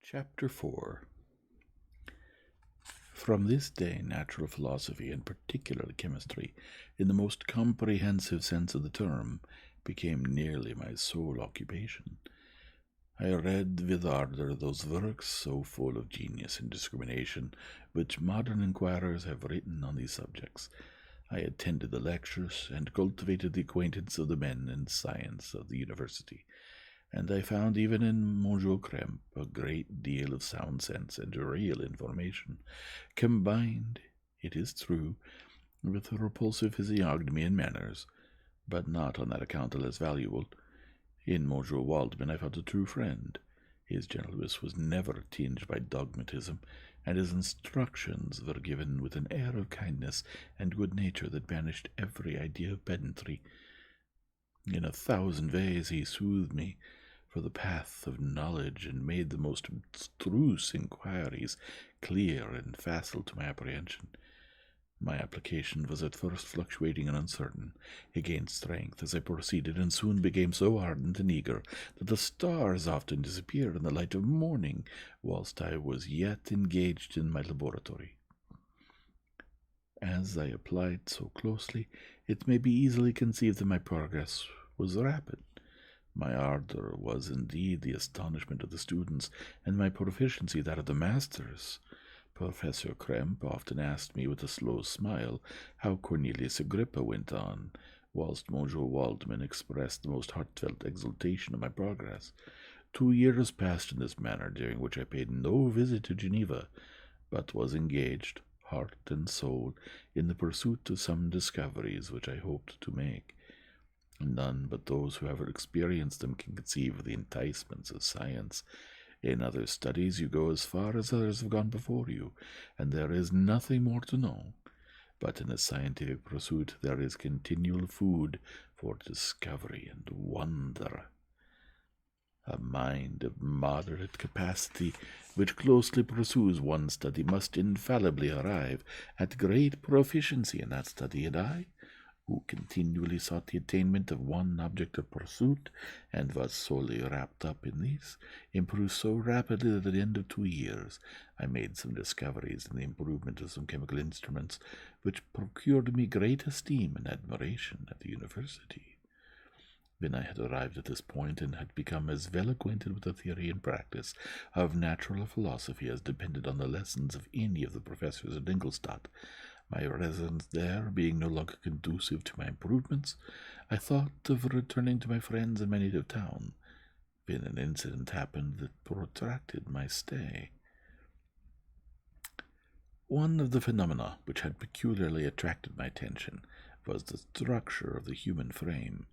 Chapter 4. From this day, natural philosophy, and particularly chemistry, in the most comprehensive sense of the term, became nearly my sole occupation. I read with ardor those works so full of genius and discrimination which modern inquirers have written on these subjects. I attended the lectures and cultivated the acquaintance of the men and science of the university, and I found even in Monsieur Krempe a great deal of sound sense and real information, combined, it is true, with a repulsive physiognomy and manners, but not on that account the less valuable. In Monsieur Waldman I found a true friend. His gentleness was never tinged by dogmatism, and his instructions were given with an air of kindness and good nature that banished every idea of pedantry. In 1,000 ways he soothed me for the path of knowledge, and made the most abstruse inquiries clear and facile to my apprehension. My application was at first fluctuating and uncertain. It gained strength as I proceeded, and soon became so ardent and eager that the stars often disappeared in the light of morning, whilst I was yet engaged in my laboratory. As I applied so closely, it may be easily conceived that my progress was rapid. My ardor was indeed the astonishment of the students, and my proficiency that of the masters. Professor Krempe often asked me with a slow smile how Cornelius Agrippa went on, whilst Monsieur Waldman expressed the most heartfelt exultation of my progress. 2 years passed in this manner, during which I paid no visit to Geneva, but was engaged, heart and soul, in the pursuit of some discoveries which I hoped to make. None but those who have experienced them can conceive of the enticements of science. In other studies you go as far as others have gone before you, and there is nothing more to know. But in a scientific pursuit there is continual food for discovery and wonder. A mind of moderate capacity, which closely pursues one study, must infallibly arrive at great proficiency in that study, and I, who continually sought the attainment of one object of pursuit, and was solely wrapped up in this, improved so rapidly that at the end of 2 years I made some discoveries in the improvement of some chemical instruments, which procured me great esteem and admiration at the university. When I had arrived at this point, and had become as well acquainted with the theory and practice of natural philosophy as depended on the lessons of any of the professors at Ingolstadt, my residence there being no longer conducive to my improvements, I thought of returning to my friends in my native town, when an incident happened that protracted my stay. One of the phenomena which had peculiarly attracted my attention was the structure of the human frame,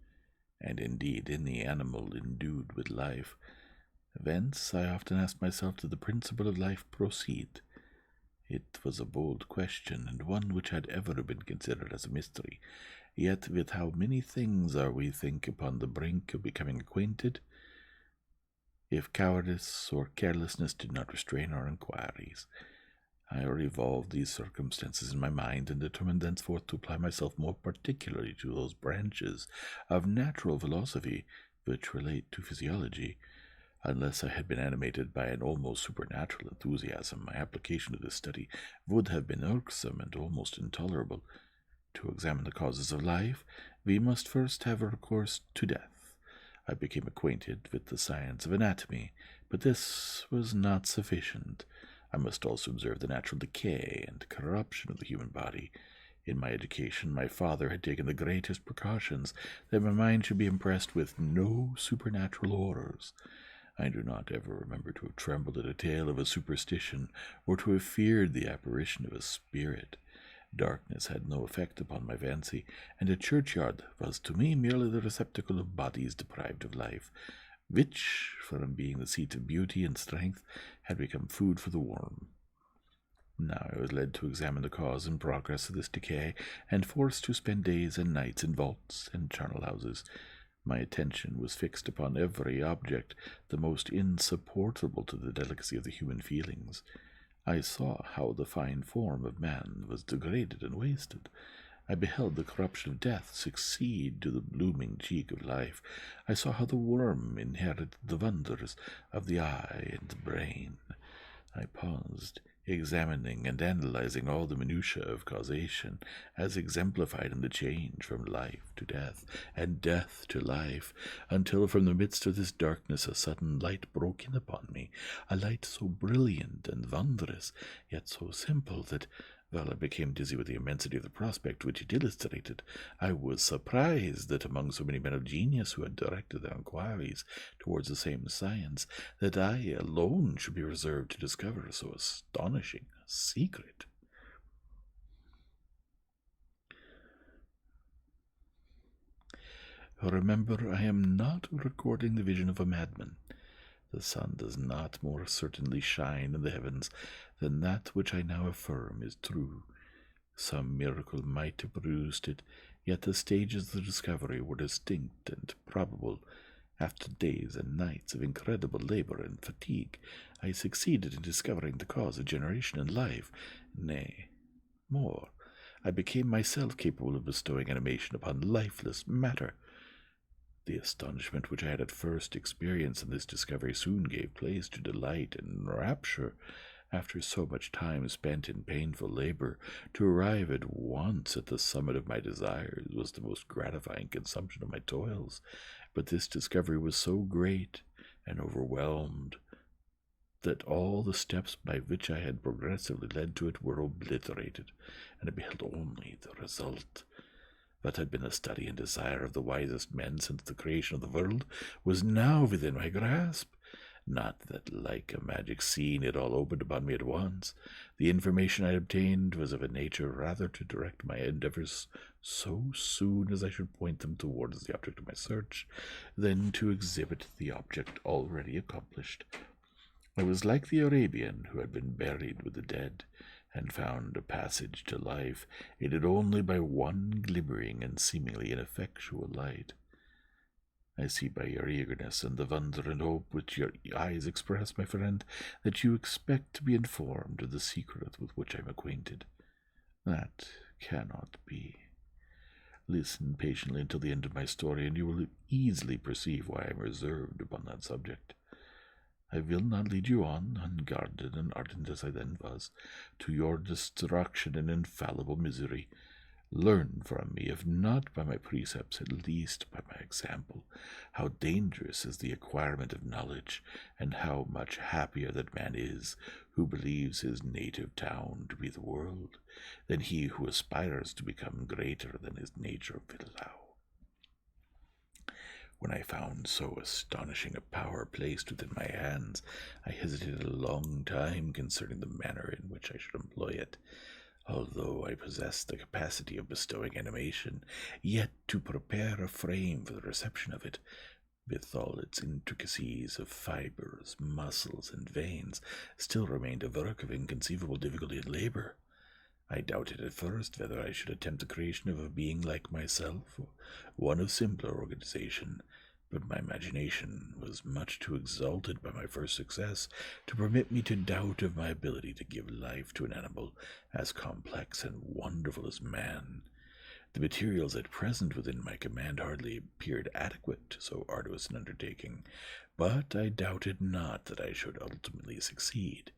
and indeed in the animal endued with life. Thence I often asked myself, did the principle of life proceed? It was a bold question, and one which had ever been considered as a mystery. Yet with how many things are we think upon the brink of becoming acquainted, if cowardice or carelessness did not restrain our inquiries. I revolved these circumstances in my mind, and determined thenceforth to apply myself more particularly to those branches of natural philosophy which relate to physiology. Unless I had been animated by an almost supernatural enthusiasm, my application to this study would have been irksome and almost intolerable. To examine the causes of life, we must first have recourse to death. I became acquainted with the science of anatomy, but this was not sufficient. I must also observe the natural decay and corruption of the human body. In my education, my father had taken the greatest precautions that my mind should be impressed with no supernatural horrors. I do not ever remember to have trembled at a tale of a superstition, or to have feared the apparition of a spirit. Darkness had no effect upon my fancy, and a churchyard was to me merely the receptacle of bodies deprived of life, which, from being the seat of beauty and strength, had become food for the worm. Now I was led to examine the cause and progress of this decay, and forced to spend days and nights in vaults and charnel houses. My attention was fixed upon every object the most insupportable to the delicacy of the human feelings. I saw how the fine form of man was degraded and wasted. I beheld the corruption of death succeed to the blooming cheek of life. I saw how the worm inherited the wonders of the eye and the brain. I paused, examining and analyzing all the minutiae of causation, as exemplified in the change from life to death, and death to life, until from the midst of this darkness a sudden light broke in upon me, a light so brilliant and wondrous, yet so simple that, while I became dizzy with the immensity of the prospect which it illustrated, I was surprised that among so many men of genius who had directed their inquiries towards the same science, that I alone should be reserved to discover so astonishing a secret. Remember, I am not recording the vision of a madman. The sun does not more certainly shine in the heavens than that which I now affirm is true. Some miracle might have produced it, yet the stages of the discovery were distinct and probable. After days and nights of incredible labor and fatigue, I succeeded in discovering the cause of generation and life. Nay, more, I became myself capable of bestowing animation upon lifeless matter. The astonishment which I had at first experienced in this discovery soon gave place to delight and rapture. After so much time spent in painful labor, to arrive at once at the summit of my desires was the most gratifying consumption of my toils. But this discovery was so great and overwhelmed that all the steps by which I had progressively led to it were obliterated, and I beheld only the result. What had been the study and desire of the wisest men since the creation of the world was now within my grasp. Not that, like a magic scene, it all opened upon me at once. The information I obtained was of a nature rather to direct my endeavors so soon as I should point them towards the object of my search, than to exhibit the object already accomplished. I was like the Arabian who had been buried with the dead, and found a passage to life, aided only by one glimmering and seemingly ineffectual light. I see by your eagerness and the wonder and hope which your eyes express, my friend, that you expect to be informed of the secret with which I am acquainted. That cannot be. Listen patiently until the end of my story, and you will easily perceive why I am reserved upon that subject. I will not lead you on, unguarded and ardent as I then was, to your destruction and infallible misery. Learn from me, if not by my precepts, at least by my example, how dangerous is the acquirement of knowledge, and how much happier that man is who believes his native town to be the world, than he who aspires to become greater than his nature will allow. When I found so astonishing a power placed within my hands, I hesitated a long time concerning the manner in which I should employ it. Although I possessed the capacity of bestowing animation, yet to prepare a frame for the reception of it, with all its intricacies of fibers, muscles, and veins, still remained a work of inconceivable difficulty and labor. I doubted at first whether I should attempt the creation of a being like myself, or one of simpler organization, but my imagination was much too exalted by my first success to permit me to doubt of my ability to give life to an animal as complex and wonderful as man. The materials at present within my command hardly appeared adequate to so arduous an undertaking, but I doubted not that I should ultimately succeed.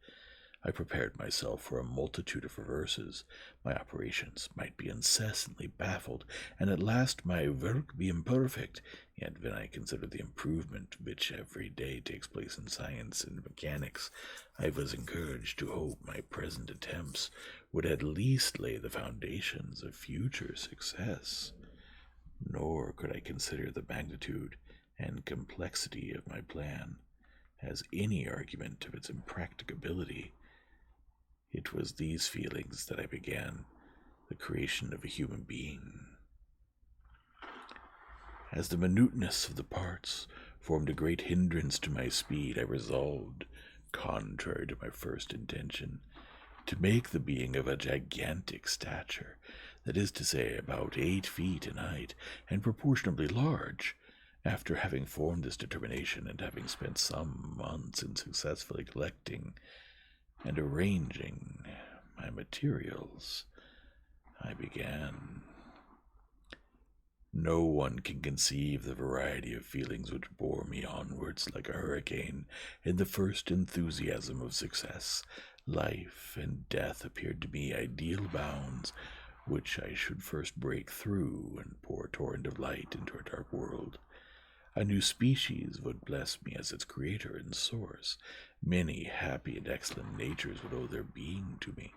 I prepared myself for a multitude of reverses. My operations might be incessantly baffled, and at last my work be imperfect. Yet when I considered the improvement which every day takes place in science and mechanics, I was encouraged to hope my present attempts would at least lay the foundations of future success. Nor could I consider the magnitude and complexity of my plan as any argument of its impracticability. It was these feelings that I began the creation of a human being. As the minuteness of the parts formed a great hindrance to my speed, I resolved, contrary to my first intention, to make the being of a gigantic stature, that is to say, about 8 feet in height, and proportionably large. After having formed this determination, and having spent some months in successfully collecting and arranging my materials, I began. No one can conceive the variety of feelings which bore me onwards like a hurricane in the first enthusiasm of success. Life and death appeared to me ideal bounds which I should first break through and pour a torrent of light into a dark world. A new species would bless me as its creator and source. Many happy and excellent natures would owe their being to me.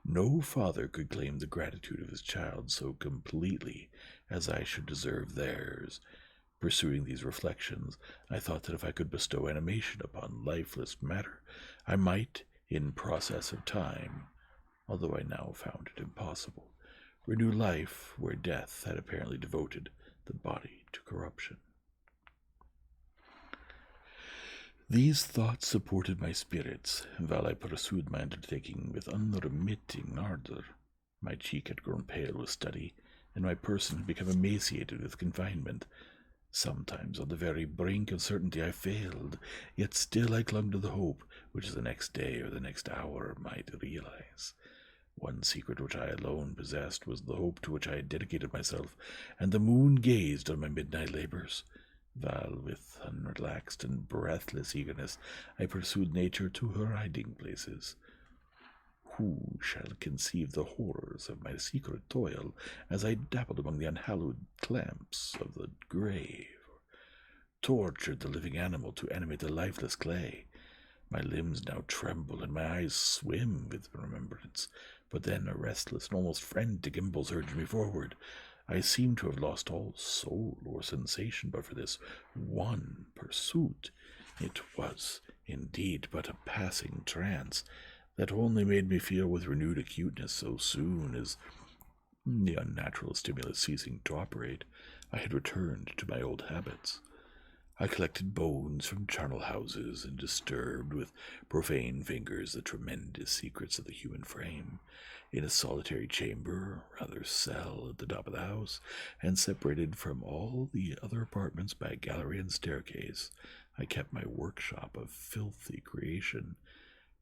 No father could claim the gratitude of his child so completely as I should deserve theirs. Pursuing these reflections, I thought that if I could bestow animation upon lifeless matter, I might, in process of time, although I now found it impossible, renew life where death had apparently devoted the body to corruption. These thoughts supported my spirits, while I pursued my undertaking with unremitting ardor. My cheek had grown pale with study, and my person had become emaciated with confinement. Sometimes on the very brink of certainty I failed, yet still I clung to the hope which the next day or the next hour might realize. One secret which I alone possessed was the hope to which I had dedicated myself, and the moon gazed on my midnight labors. While with unrelaxed and breathless eagerness I pursued nature to her hiding places. Who shall conceive the horrors of my secret toil as I dabbled among the unhallowed clamps of the grave, or tortured the living animal to animate the lifeless clay? My limbs now tremble and my eyes swim with remembrance, but then a restless and almost frantic impulse urged me forward. I seemed to have lost all soul or sensation but for this one pursuit. It was, indeed, but a passing trance that only made me feel with renewed acuteness so soon as, the unnatural stimulus ceasing to operate, I had returned to my old habits. I collected bones from charnel houses and disturbed with profane fingers the tremendous secrets of the human frame. In a solitary chamber, rather cell at the top of the house, and separated from all the other apartments by a gallery and staircase, I kept my workshop of filthy creation.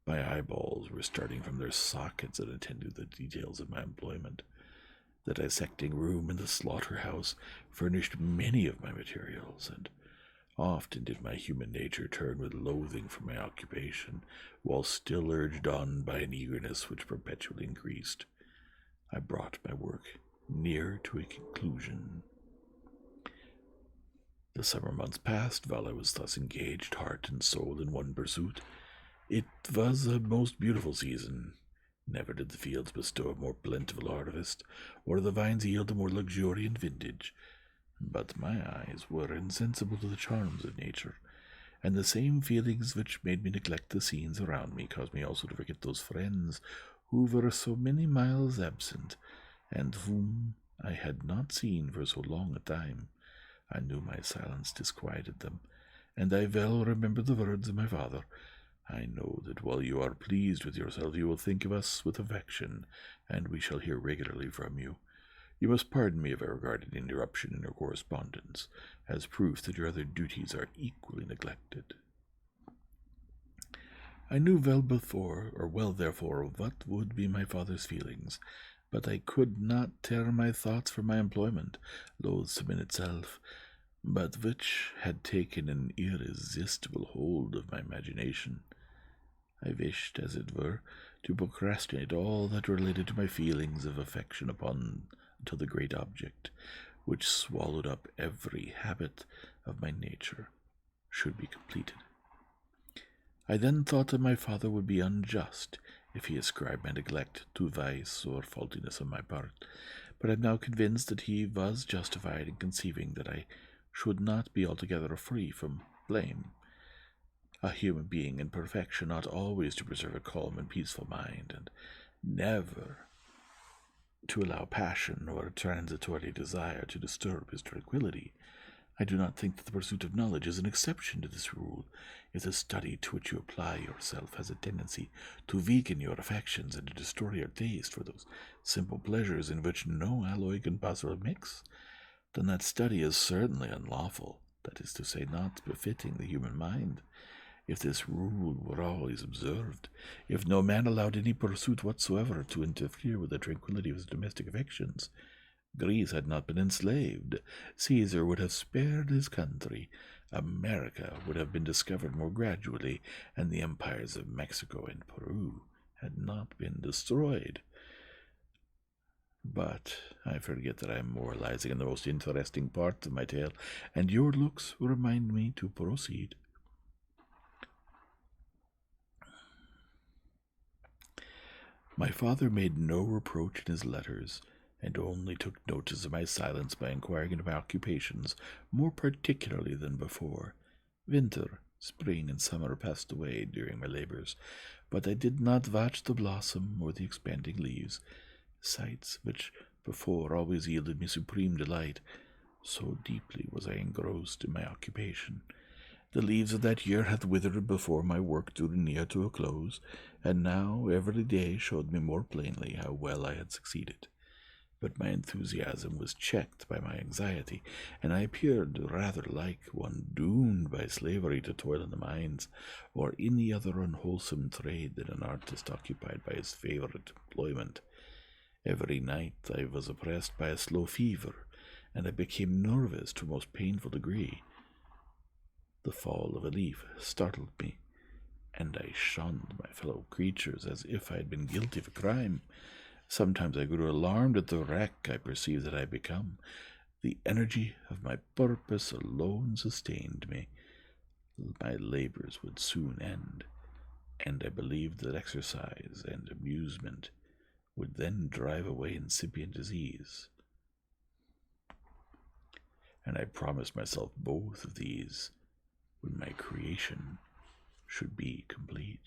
My eyeballs were starting from their sockets and attending to the details of my employment. The dissecting room and the slaughterhouse furnished many of my materials, and often did my human nature turn with loathing from my occupation, while still urged on by an eagerness which perpetually increased. I brought my work near to a conclusion. The summer months passed while I was thus engaged, heart and soul, in one pursuit. It was a most beautiful season. Never did the fields bestow a more plentiful harvest, or the vines yield a more luxuriant vintage. But my eyes were insensible to the charms of nature, and the same feelings which made me neglect the scenes around me caused me also to forget those friends who were so many miles absent, and whom I had not seen for so long a time. I knew my silence disquieted them, and I well remember the words of my father. I know that while you are pleased with yourself, you will think of us with affection, and we shall hear regularly from you. You must pardon me if I regard an interruption in your correspondence as proof that your other duties are equally neglected. I knew well therefore, what would be my father's feelings, but I could not tear my thoughts from my employment, loathsome in itself, but which had taken an irresistible hold of my imagination. I wished, as it were, to procrastinate all that related to my feelings of affection until the great object, which swallowed up every habit of my nature, should be completed. I then thought that my father would be unjust if he ascribed my neglect to vice or faultiness on my part, but I am now convinced that he was justified in conceiving that I should not be altogether free from blame. A human being in perfection ought always to preserve a calm and peaceful mind, and never to allow passion or a transitory desire to disturb his tranquillity. I do not think that the pursuit of knowledge is an exception to this rule. If the study to which you apply yourself has a tendency to weaken your affections and to destroy your taste for those simple pleasures in which no alloy can possibly mix, then that study is certainly unlawful, that is to say, not befitting the human mind. If this rule were always observed, if no man allowed any pursuit whatsoever to interfere with the tranquillity of his domestic affections, Greece had not been enslaved. Caesar would have spared his country. America would have been discovered more gradually, and the empires of Mexico and Peru had not been destroyed. But I forget that I am moralizing in the most interesting part of my tale, and your looks remind me to proceed. My father made no reproach in his letters, and only took notice of my silence by inquiring into my occupations more particularly than before. Winter, spring, and summer passed away during my labors, but I did not watch the blossom or the expanding leaves, sights which before always yielded me supreme delight, so deeply was I engrossed in my occupation. The leaves of that year had withered before my work drew near to a close, and now every day showed me more plainly how well I had succeeded. But my enthusiasm was checked by my anxiety, and I appeared rather like one doomed by slavery to toil in the mines, or any other unwholesome trade than an artist occupied by his favorite employment. Every night I was oppressed by a slow fever, and I became nervous to a most painful degree. The fall of a leaf startled me, and I shunned my fellow creatures as if I had been guilty of a crime. Sometimes I grew alarmed at the wreck I perceived that I had become. The energy of my purpose alone sustained me. My labors would soon end, and I believed that exercise and amusement would then drive away incipient disease. And I promised myself both of these when my creation should be complete.